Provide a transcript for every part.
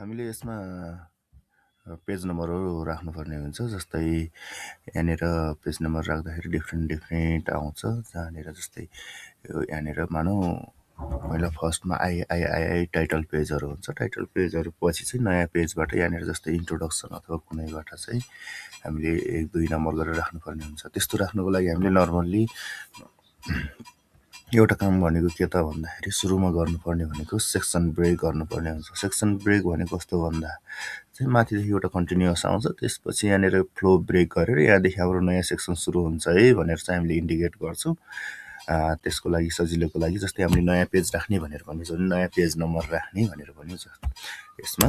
हामीले यसमा पेज नम्बरहरू राख्नुपर्ने हुन्छ। जस्तै यहाँनिर पेज नम्बर राख्दाखेरि डिफ्रेन्ट आउँछ। जहाँनिर जस्तै यहाँनिर मानौँ पहिला फर्स्टमा आई टाइटल पेजहरू हुन्छ। टाइटल पेजहरू पछि चाहिँ नयाँ पेजबाट यहाँनिर जस्तै इन्ट्रोडक्सन अथवा कुनैबाट चाहिँ हामीले 1, 2 नम्बर गरेर राख्नुपर्ने हुन्छ। त्यस्तो राख्नुको लागि हामीले नर्मल्ली एउटा काम भनेको के त भन्दाखेरि सुरुमा गर्नुपर्ने भनेको सेक्सन ब्रेक गर्नुपर्ने हुन्छ। सेक्सन ब्रेक भनेको कस्तो भन्दा चाहिँ माथिदेखि एउटा कन्टिन्युअस आउँछ, त्यसपछि यहाँनिर फ्लो ब्रेक गरेर यहाँदेखि हाम्रो नयाँ सेक्सन सुरु हुन्छ है भनेर चाहिँ हामीले इन्डिकेट गर्छौँ। त्यसको लागि सजिलोको लागि जस्तै हामीले नयाँ पेज राख्ने भनेर भनिन्छ भने नयाँ पेज नम्बर राख्ने भनेर भनिन्छ। यसमा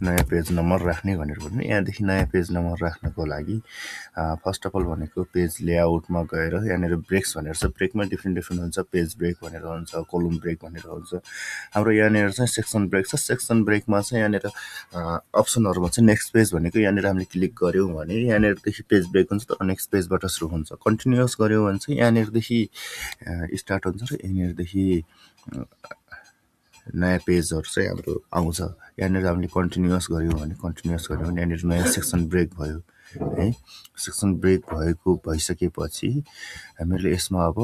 नयाँ पेज नम्बर राख्ने भनेर भन्नु। यहाँदेखि नयाँ पेज नम्बर राख्नको लागि फर्स्ट अफ अल भनेको पेज लेआउटमा गएर यहाँनिर ब्रेक्स भनेर छ। ब्रेकमा डिफ्रेन्ट हुन्छ। पेज ब्रेक भनेर हुन्छ, कोलम ब्रेक भनेर हुन्छ। हाम्रो यहाँनिर चाहिँ सेक्सन ब्रेक छ। सेक्सन ब्रेकमा चाहिँ यहाँनिर अप्सनहरूमा चाहिँ नेक्स्ट पेज भनेको यहाँनिर हामीले क्लिक गऱ्यौँ भने यहाँनिरदेखि पेज ब्रेक हुन्छ तर नेक्स्ट पेजबाट सुरु हुन्छ। कन्टिन्युअस गऱ्यौँ भने चाहिँ यहाँनिरदेखि स्टार्ट हुन्छ र यहाँनिरदेखि नयाँ पेजहरू चाहिँ हाम्रो आउँछ। यहाँनिर हामीले कन्टिन्युअस गऱ्यौँ भने यहाँनिर नयाँ सेक्सन ब्रेक भयो है। सेक्सन ब्रेक भइसकेपछि हामीले यसमा अब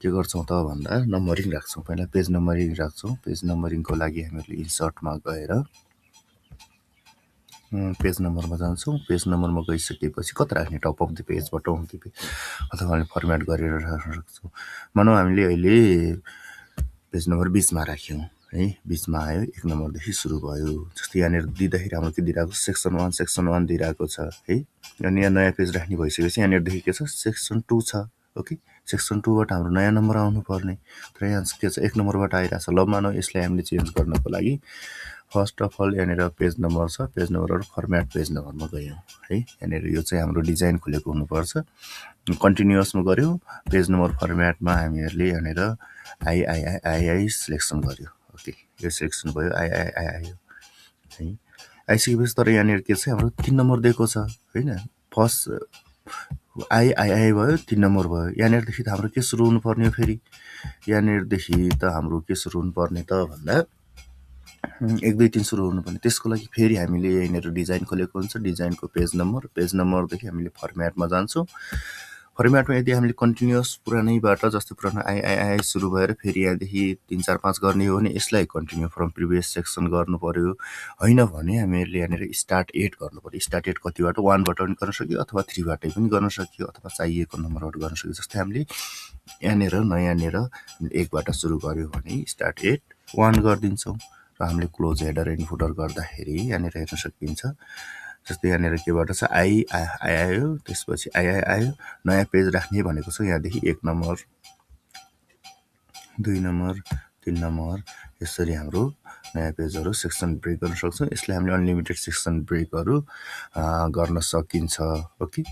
के गर्छौँ त भन्दा नम्बरिङ राख्छौँ। पहिला पेज नम्बरिङ राख्छौँ। पेज नम्बरिङको लागि हामीले इन्सर्टमा गएर पेज नम्बरमा जान्छौँ। पेज नम्बरमा गइसकेपछि कता राख्ने top of the page bottom of the page अथवा हामीले फर्मेट गरेर राख्न सक्छौँ। मानौँ हामीले अहिले पेज नम्बर 20मा राख्यौँ है। 20मा आयो, 1 नम्बरदेखि सुरु भयो। जस्तै यहाँनिर दिँदाखेरि हाम्रो के दिइरहेको छ सेक्सन 1 दिइरहेको छ है। अनि यहाँ नयाँ पेज राख्ने भइसकेपछि यहाँनिरदेखि के छ सेक्सन 2 छ। ओके, सेक्सन 2बाट हाम्रो नयाँ नम्बर आउनुपर्ने तर यहाँ के छ 1 नम्बरबाट आइरहेछ। ल मानौँ यसलाई हामीले चेन्ज गर्नको लागि फर्स्ट अफ अल यहाँनिर पेज नम्बर छ। पेज नम्बरबाट फर्मेट पेज नम्बरमा गयौँ है। यहाँनिर यो चाहिँ हाम्रो डिजाइन खुलेको हुनुपर्छ। कन्टिन्युअसमा गऱ्यौँ। पेज नम्बर फर्मेटमा हामीहरूले यहाँनिर आई सिलेक्सन गऱ्यो। ओके, यो सिलेक्सन भयो। आई आयो है। आइसकेपछि तर यहाँनिर के छ हाम्रो 3 नम्बर दिएको छ होइन। फर्स्ट आई भयो, 3 नम्बर भयो। यहाँनिरदेखि त हाम्रो के सुरु हुनुपर्ने हो फेरि। यहाँनिरदेखि त हाम्रो के सुरु हुनुपर्ने त भन्दा 1, 2, 3 सुरु हुनुपर्ने। त्यसको लागि फेरि हामीले यहाँनिर डिजाइन खोलेको हुन्छ। डिजाइनको पेज नम्बरदेखि हामीले फर्मेटमा जान्छौँ। फर्मेटमा यदि हामीले कन्टिन्युअस पुरानैबाट जस्तै पुरानो आई सुरु भएर फेरि यहाँदेखि 3, 4, 5 गर्ने हो भने यसलाई कन्टिन्यू फ्रम प्रिभियस सेक्सन गर्नु पर्यो। होइन भने हामीहरूले यहाँनिर स्टार्ट 8 गर्नु पर्यो। स्टार्ट 8 कतिबाट 1बाट पनि गर्न सक्यो अथवा 3बाट पनि गर्न सक्यो अथवा चाहिएको नम्बरबाट गर्न सक्यो। जस्तै हामीले यहाँनिर नयाँनिर 1बाट सुरु गऱ्यौँ भने स्टार्ट 8 1 गरिदिन्छौँ र हामीले क्लोज हेडर एन्ड फुटर गर्दाखेरि यहाँनिर हेर्न सकिन्छ। जस्तै यहाँनिर केबाट छ आई आयो, त्यसपछि आई आयो। नयाँ पेज राख्ने भनेको छ यहाँदेखि 1 नम्बर 2 नम्बर 3 नम्बर यसरी हाम्रो नयाँ पेजहरू सेक्सन ब्रेक गर्न सक्छौँ। यसलाई हामीले अनलिमिटेड सेक्सन ब्रेकहरू गर्न सकिन्छ। ओके।